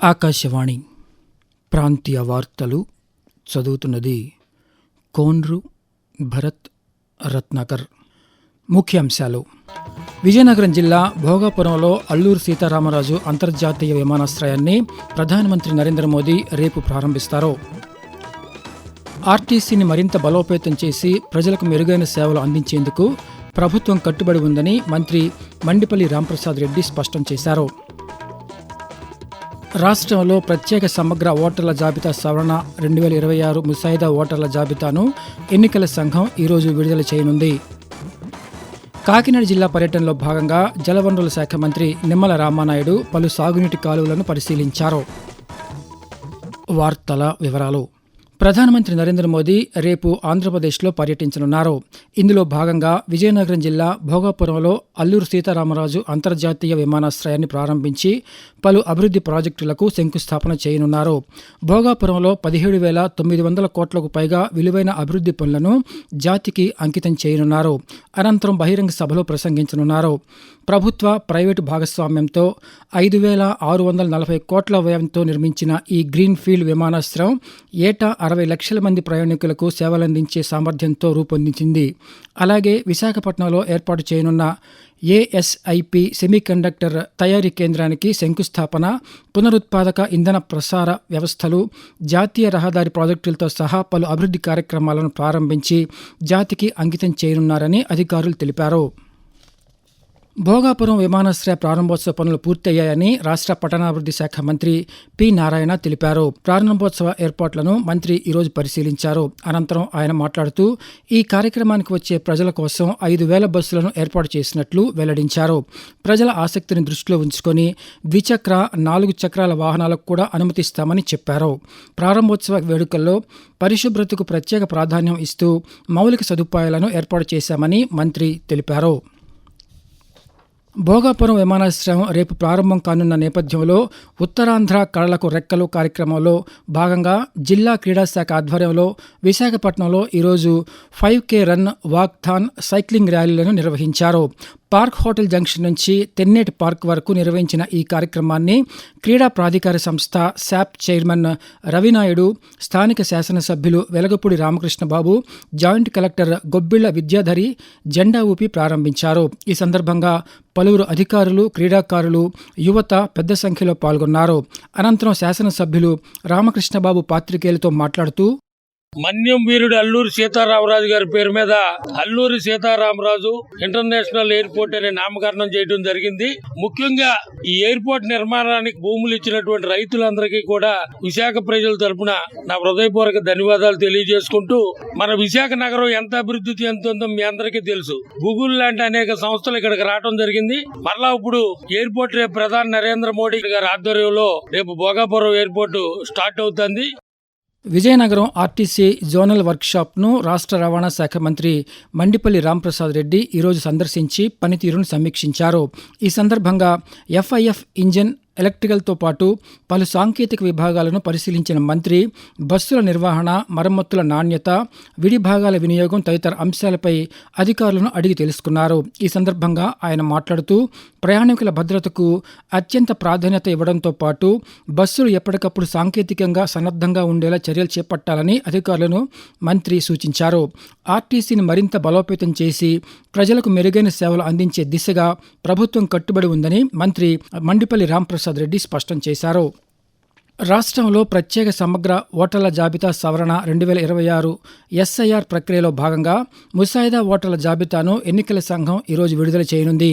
ఆకాశవాణి ప్రాంతీయ వార్తలు చదువుతున్నది కోన్రు భరత్ రత్నాకర్. ముఖ్యాంశాలు: విజయనగరం జిల్లా భోగాపురంలో అల్లూరి సీతారామరాజు అంతర్జాతీయ విమానాశ్రయాన్ని ప్రధానమంత్రి నరేంద్ర మోదీ రేపు ప్రారంభిస్తారు. ఆర్టీసీని మరింత బలోపేతం చేసి ప్రజలకు మెరుగైన సేవలు అందించేందుకు ప్రభుత్వం కట్టుబడి ఉందని మంత్రి మండిపల్లి రాంప్రసాద్ రెడ్డి స్పష్టం చేశారు. రాష్ట్రంలో ప్రత్యేక సమగ్ర ఓటర్ల జాబితా సవరణ 2026 ముసాయిదా ఓటర్ల జాబితాను ఎన్నికల సంఘం ఈరోజు విడుదల చేయనుంది. కాకినాడ జిల్లా పర్యటనలో భాగంగా జలవనరుల శాఖ మంత్రి నిమ్మల రామానాయుడు పలు సాగునీటి కాలువలను పరిశీలించారు. వార్తల వివరాలు: ప్రధానమంత్రి నరేంద్ర మోదీ రేపు ఆంధ్రప్రదేశ్లో పర్యటించనున్నారు. ఇందులో భాగంగా విజయనగరం జిల్లా భోగాపురంలో అల్లూరి సీతారామరాజు అంతర్జాతీయ విమానాశ్రయాన్ని ప్రారంభించి పలు అభివృద్ధి ప్రాజెక్టులకు శంకుస్థాపన చేయనున్నారు. భోగాపురంలో 17,900 కోట్లకు పైగా విలువైన అభివృద్ధి పనులను జాతికి అంకితం చేయనున్నారు. అనంతరం బహిరంగ సభలో ప్రసంగించనున్నారు. ప్రభుత్వ ప్రైవేటు భాగస్వామ్యంతో 5,640 కోట్ల వ్యయంతో నిర్మించిన ఈ గ్రీన్ ఫీల్డ్ విమానాశ్రయం ఏటా 60 లక్షల మంది ప్రయాణికులకు సేవలందించే సామర్థ్యంతో రూపొందించింది. అలాగే విశాఖపట్నంలో ఏర్పాటు చేయనున్న ఏఎస్ఐపి సెమీకండక్టర్ తయారీ కేంద్రానికి శంకుస్థాపన, పునరుత్పాదక ఇంధన ప్రసార వ్యవస్థలు, జాతీయ రహదారి ప్రాజెక్టులతో సహా పలు అభివృద్ధి కార్యక్రమాలను ప్రారంభించి జాతికి అంకితం చేయనున్నారని అధికారులు తెలిపారు. భోగాపురం విమానాశ్రయ ప్రారంభోత్సవ పనులు పూర్తయ్యాయని రాష్ట్ర పట్టణాభివృద్ధి శాఖ మంత్రి పి. నారాయణ తెలిపారు. ప్రారంభోత్సవ ఏర్పాట్లను మంత్రి ఈరోజు పరిశీలించారు. అనంతరం ఆయన మాట్లాడుతూ ఈ కార్యక్రమానికి వచ్చే ప్రజల కోసం 5,000 బస్సులను ఏర్పాటు చేసినట్లు వెల్లడించారు. ప్రజల ఆసక్తిని దృష్టిలో ఉంచుకొని ద్విచక్ర, 4 చక్రాల వాహనాలకు కూడా అనుమతిస్తామని చెప్పారు. ప్రారంభోత్సవ వేడుకల్లో పరిశుభ్రతకు ప్రత్యేక ప్రాధాన్యం ఇస్తూ మౌలిక సదుపాయాలను ఏర్పాటు చేశామని మంత్రి తెలిపారు. భోగాపురం విమానాశ్రయం రేపు ప్రారంభం కానున్న నేపథ్యంలో ఉత్తరాంధ్ర కళలకు రెక్కలు కార్యక్రమంలో భాగంగా జిల్లా క్రీడాశాఖ ఆధ్వర్యంలో విశాఖపట్నంలో ఈరోజు 5K రన్, వాక్థాన్, సైక్లింగ్ ర్యాలీలను నిర్వహించారు. పార్క్ హోటల్ జంక్షన్ నుంచి తెన్నేటి పార్క్ వరకు నిర్వహించిన ఈ కార్యక్రమాన్ని క్రీడా ప్రాధికార సంస్థ శాప్ చైర్మన్ రవినాయుడు, స్థానిక శాసనసభ్యులు వెలగపూడి రామకృష్ణబాబు, జాయింట్ కలెక్టర్ గొబ్బిళ్ల విద్యాధరి జెండా ఊపి ప్రారంభించారు. ఈ సందర్భంగా పలువురు అధికారులు, క్రీడాకారులు, యువత పెద్ద సంఖ్యలో పాల్గొన్నారు. అనంతరం శాసనసభ్యులు రామకృష్ణబాబు పాత్రికేయులతో మాట్లాడుతూ, మన్యం వీరుడు అల్లూరి సీతారామరాజు గారి పేరు మీద అల్లూరి సీతారామరాజు ఇంటర్నేషనల్ ఎయిర్పోర్ట్ అనే నామకరణం చేయడం జరిగింది. ముఖ్యంగా ఈ ఎయిర్పోర్ట్ నిర్మాణానికి భూములు ఇచ్చినటువంటి రైతులందరికీ కూడా విశాఖ ప్రజల తరపున నా హృదయపూర్వక ధన్యవాదాలు తెలియజేసుకుంటూ, మన విశాఖ నగరం ఎంత అభివృద్ధి చెందుతుందో మీ అందరికీ తెలుసు. గూగుల్ లాంటి అనేక సంస్థలు ఇక్కడికి రావడం జరిగింది. మరలా ఇప్పుడు ఎయిర్పోర్ట్ రేపు ప్రధాని నరేంద్ర మోడీ గారి ఆధ్వర్యంలో రేపు భోగాపురం ఎయిర్పోర్ట్ స్టార్ట్ అవుతుంది. విజయనగరం ఆర్టీసీ జోనల్ వర్క్షాప్ను రాష్ట్ర రవాణా శాఖ మంత్రి మండిపల్లి రాంప్రసాద్ రెడ్డి ఈరోజు సందర్శించి పనితీరును సమీక్షించారు. ఈ సందర్భంగా ఎఫ్ఐఎఫ్ ఇంజన్, ఎలక్ట్రికల్తో పాటు పలు సాంకేతిక విభాగాలను పరిశీలించిన మంత్రి బస్సుల నిర్వహణ, మరమ్మతుల నాణ్యత, విడి భాగాల వినియోగం తదితర అంశాలపై అధికారులను అడిగి తెలుసుకున్నారు. ఈ సందర్భంగా ఆయన మాట్లాడుతూ ప్రయాణికుల భద్రతకు అత్యంత ప్రాధాన్యత ఇవ్వడంతో పాటు బస్సులు ఎప్పటికప్పుడు సాంకేతికంగా సన్నద్ధంగా ఉండేలా చర్యలు చేపట్టాలని అధికారులను మంత్రి సూచించారు. ఆర్టీసీని మరింత బలోపేతం చేసి ప్రజలకు మెరుగైన సేవలు అందించే దిశగా ప్రభుత్వం కట్టుబడి ఉందని మంత్రి మండిపల్లి రాంప్రసాద్ రెడ్డి స్పష్టం చేశారు. రాష్ట్రంలో ప్రత్యేక సమగ్ర ఓటర్ల జాబితా సవరణ 2026 ఎస్ఐఆర్ ప్రక్రియలో భాగంగా ముసాయిదా ఓటర్ల జాబితాను ఎన్నికల సంఘం ఈరోజు విడుదల చేయనుంది.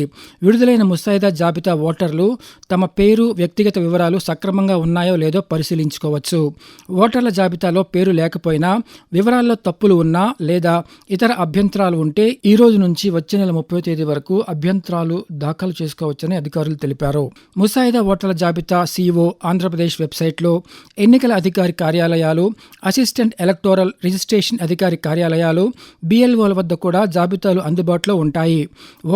విడుదలైన ముసాయిదా జాబితా ఓటర్లు తమ పేరు, వ్యక్తిగత వివరాలు సక్రమంగా ఉన్నాయో లేదో పరిశీలించుకోవచ్చు. ఓటర్ల జాబితాలో పేరు లేకపోయినా, వివరాల్లో తప్పులు ఉన్నా లేదా ఇతర అభ్యంతరాలు ఉంటే ఈ రోజు నుంచి వచ్చే నెల 30వ తేదీ వరకు అభ్యంతరాలు దాఖలు చేసుకోవచ్చని అధికారులు తెలిపారు. ముసాయిదా ఓటర్ల జాబితా సిఇఓ ఆంధ్రప్రదేశ్ వెబ్సైట్ లో ఎన్నికల అధికారి కార్యాలయాలు, అసిస్టెంట్ ఎలక్టోరల్ రిజిస్ట్రేషన్ అధికారి కార్యాలయాలు, బిఎల్ఓల వద్ద కూడా జాబితాలు అందుబాటులో ఉంటాయి.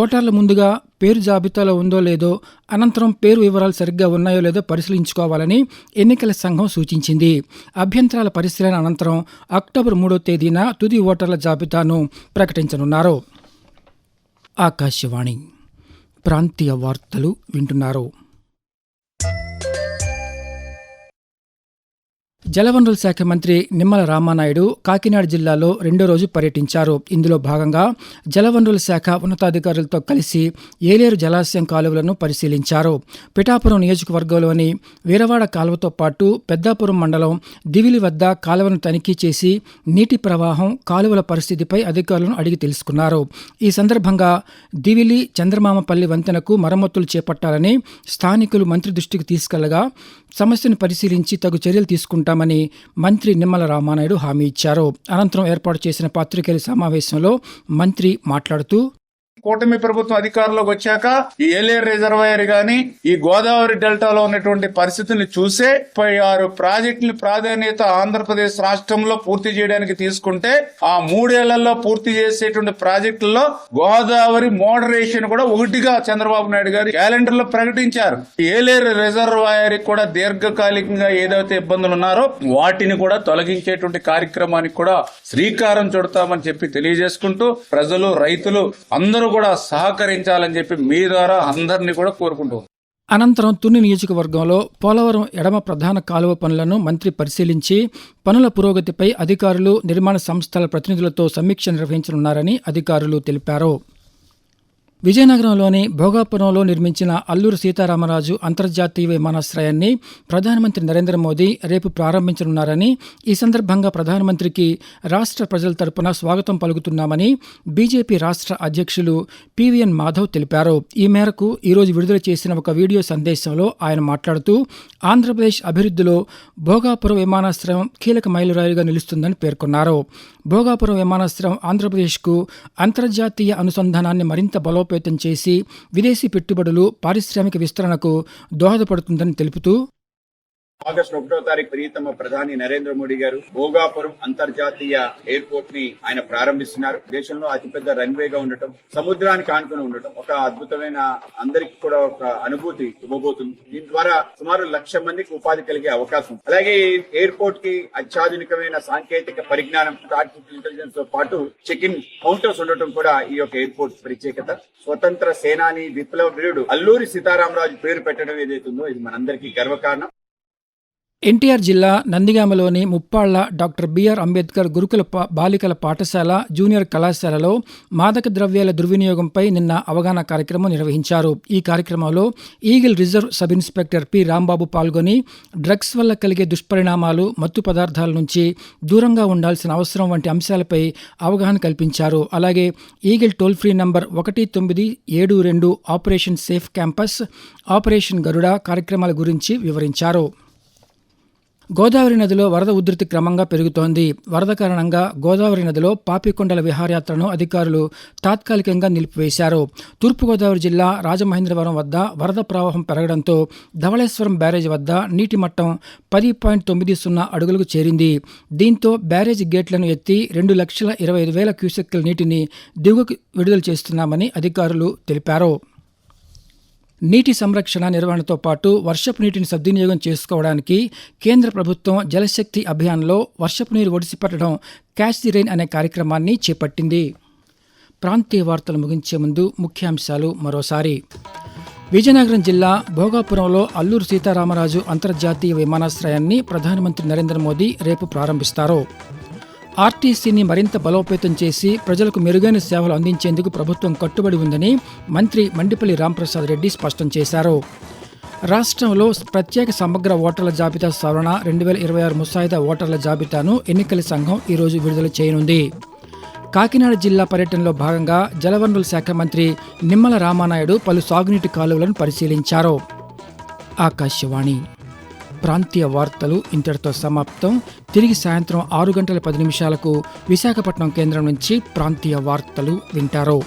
ఓటర్లు ముందుగా పేరు జాబితాలో ఉందో లేదో, అనంతరం పేరు వివరాలు సరిగ్గా ఉన్నాయో లేదో పరిశీలించుకోవాలని ఎన్నికల సంఘం సూచించింది. అభ్యంతరాల పరిశీలన అనంతరం అక్టోబర్ 3వ తేదీన తుది ఓటర్ల జాబితాను ప్రకటించనున్నారు. ఆకాశవాణి ప్రాంతీయ వార్తలు వింటున్నారు. జలవనరుల శాఖ మంత్రి నిమ్మల రామానాయుడు కాకినాడ జిల్లాలో రెండో రోజు పర్యటించారు. ఇందులో భాగంగా జలవనరుల శాఖ ఉన్నతాధికారులతో కలిసి ఏలేరు జలాశయం కాలువలను పరిశీలించారు. పిఠాపురం నియోజకవర్గంలోని వీరవాడ కాలువతో పాటు పెద్దాపురం మండలం దివిలి వద్ద కాలువను తనిఖీ చేసి నీటి ప్రవాహం, కాలువల పరిస్థితిపై అధికారులను అడిగి తెలుసుకున్నారు. ఈ సందర్భంగా దివిలి చంద్రమామపల్లి వంతెనకు మరమ్మతులు చేపట్టాలని స్థానికులు మంత్రి దృష్టికి తీసుకెళ్లగా సమస్యను పరిశీలించి తగు చర్యలు తీసుకుంటామని మంత్రి నిమ్మల రామానాయుడు హామీ ఇచ్చారు. అనంతరం ఏర్పాటు చేసిన పాత్రికేయుల సమావేశంలో మంత్రి మాట్లాడుతూ, కూటమి ప్రభుత్వం అధికారంలోకి వచ్చాక ఈ ఏలేరు రిజర్వాయర్ గాని ఈ గోదావరి డెల్టాలో ఉన్నటువంటి పరిస్థితుల్ని చూసే 36 ప్రాజెక్టుల ప్రాధాన్యత ఆంధ్రప్రదేశ్ రాష్ట్రంలో పూర్తి చేయడానికి తీసుకుంటే ఆ 3 ఏళ్లలో పూర్తి చేసేటువంటి ప్రాజెక్టుల్లో గోదావరి మోడరేషన్ కూడా ఒకటిగా చంద్రబాబు నాయుడు గారు క్యాలెండర్ లో ప్రకటించారు. ఏలేరు రిజర్వాయర్ కూడా దీర్ఘకాలికంగా ఏదైతే ఇబ్బందులు ఉన్నారో వాటిని కూడా తొలగించేటువంటి కార్యక్రమానికి కూడా శ్రీకారం చుడతామని చెప్పి తెలియజేసుకుంటూ ప్రజలు, రైతులు అందరూ కూడా సహకరించాలని చెప్పి మీ ద్వారా అందరినీ కూడా కోరుకుంటున్నాం. అనంతరం తుని నియోజకవర్గంలో పోలవరం ఎడమ ప్రధాన కాలువ పనులను మంత్రి పరిశీలించి పనుల పురోగతిపై అధికారులు, నిర్మాణ సంస్థల ప్రతినిధులతో సమీక్ష నిర్వహించనున్నారని అధికారులు తెలిపారు. విజయనగరంలోని భోగాపురంలో నిర్మించిన అల్లూరి సీతారామరాజు అంతర్జాతీయ విమానాశ్రయాన్ని ప్రధానమంత్రి నరేంద్ర మోదీ రేపు ప్రారంభించనున్నారని, ఈ సందర్భంగా ప్రధానమంత్రికి రాష్ట్ర ప్రజల తరపున స్వాగతం పలుకుతున్నామని బీజేపీ రాష్ట్ర అధ్యక్షులు పివిఎన్ మాధవ్ తెలిపారు. ఈ మేరకు ఈరోజు విడుదల చేసిన ఒక వీడియో సందేశంలో ఆయన మాట్లాడుతూ, ఆంధ్రప్రదేశ్ అభివృద్ధిలో భోగాపురం విమానాశ్రయం కీలక మైలురాయిగా నిలుస్తుందని పేర్కొన్నారు. భోగాపురం విమానాశ్రయం ఆంధ్రప్రదేశ్కు అంతర్జాతీయ అనుసంధానాన్ని మరింత బలోపేతం చేసి విదేశీ పెట్టుబడులు, పారిశ్రామిక విస్తరణకు దోహదపడుతుందని తెలుపుతూ, ఆగస్టు 1వ తారీఖు ప్రియతమ ప్రధాని నరేంద్ర మోడీ గారు భోగాపురం అంతర్జాతీయ ఎయిర్పోర్ట్ ని ఆయన ప్రారంభిస్తున్నారు. దేశంలో అతిపెద్ద రన్వేగా ఉండటం, సముద్రానికి ఆనుకుని ఉండటం ఒక అద్భుతమైన, అందరికి కూడా ఒక అనుభూతి ఇవ్వబోతుంది. దీని ద్వారా సుమారు 1,00,000 మందికి ఉపాధి కలిగే అవకాశం. అలాగే ఎయిర్పోర్ట్ కి అత్యాధునికమైన సాంకేతిక పరిజ్ఞానం, ఆర్టిఫిషియల్ ఇంటెలిజెన్స్ తో పాటు చెక్ ఇన్ కౌంటర్స్ ఉండటం కూడా ఈ యొక్క ఎయిర్పోర్ట్ ప్రత్యేకత. స్వతంత్ర సేనాని, విప్లవ వీరుడు అల్లూరి సీతారామరాజు పేరు పెట్టడం ఏదైతుందో ఇది మనందరికీ గర్వకారణం. ఎన్టీఆర్ జిల్లా నందిగామలోని ముప్పాళ్ల డాక్టర్ బిఆర్ అంబేద్కర్ గురుకుల బాలికల పాఠశాల, జూనియర్ కళాశాలలో మాదక ద్రవ్యాల దుర్వినియోగంపై నిన్న అవగాహన కార్యక్రమం నిర్వహించారు. ఈ కార్యక్రమంలో eagle reserve sub inspector P Rambabu పాల్గొని డ్రగ్స్ వల్ల కలిగే దుష్పరిణామాలు, మత్తు పదార్థాల నుంచి దూరంగా ఉండాల్సిన అవసరం వంటి అంశాలపై అవగాహన కల్పించారు. అలాగే Eagle toll free number 1972 operation safe campus, operation Garuda కార్యక్రమాల గురించి వివరించారు. గోదావరి నదిలో వరద ఉధృతి క్రమంగా పెరుగుతోంది. వరద కారణంగా గోదావరి నదిలో పాపికొండల విహారయాత్రను అధికారులు తాత్కాలికంగా నిలిపివేశారు. తూర్పుగోదావరి జిల్లా రాజమహేంద్రవరం వద్ద వరద ప్రవాహం పెరగడంతో ధవళేశ్వరం బ్యారేజ్ వద్ద నీటి మట్టం 10.90 అడుగులకు చేరింది. దీంతో బ్యారేజ్ గేట్లను ఎత్తి 2,25,000 క్యూసెక్కుల నీటిని దిగువకు విడుదల చేస్తున్నామని అధికారులు తెలిపారు. నీటి సంరక్షణ, నిర్వహణతో పాటు వర్షపు నీటిని సద్వినియోగం చేసుకోవడానికి కేంద్ర ప్రభుత్వం జలశక్తి అభియాన్లో వర్షపు నీరు ఒడిసిపట్టడం క్యాచ్ ది రెయిన్ అనే కార్యక్రమాన్ని చేపట్టింది. ప్రాంతీయ వార్తలు ముగించే ముందు ముఖ్యాంశాలు మరోసారి. విజయనగరం జిల్లా భోగాపురంలో అల్లూరి సీతారామరాజు అంతర్జాతీయ విమానాశ్రయాన్ని ప్రధానమంత్రి నరేంద్ర మోదీ రేపు ప్రారంభిస్తారు. ఆర్టీసీని మరింత బలోపేతం చేసి ప్రజలకు మెరుగైన సేవలు అందించేందుకు ప్రభుత్వం కట్టుబడి ఉందని మంత్రి మండిపల్లి రాంప్రసాద్ రెడ్డి స్పష్టం చేశారు. రాష్ట్రంలో ప్రత్యేక సమగ్ర ఓటర్ల జాబితా సవరణ 2026 ముసాయిదా ఓటర్ల జాబితాను ఎన్నికల సంఘం ఈరోజు విడుదల చేయనుంది. కాకినాడ జిల్లా పర్యటనలో భాగంగా జలవనరుల శాఖ మంత్రి నిమ్మల రామానాయుడు పలు సాగునీటి కాలువలను పరిశీలించారు. ఆకాశవాణి ప్రాంతీయ వార్తలు ఇంతటితో సమాప్తం. తిరిగి సాయంత్రం 6 గంటల 10 నిమిషాలకు విశాఖపట్నం కేంద్రం నుంచి ప్రాంతీయ వార్తలు వింటారు.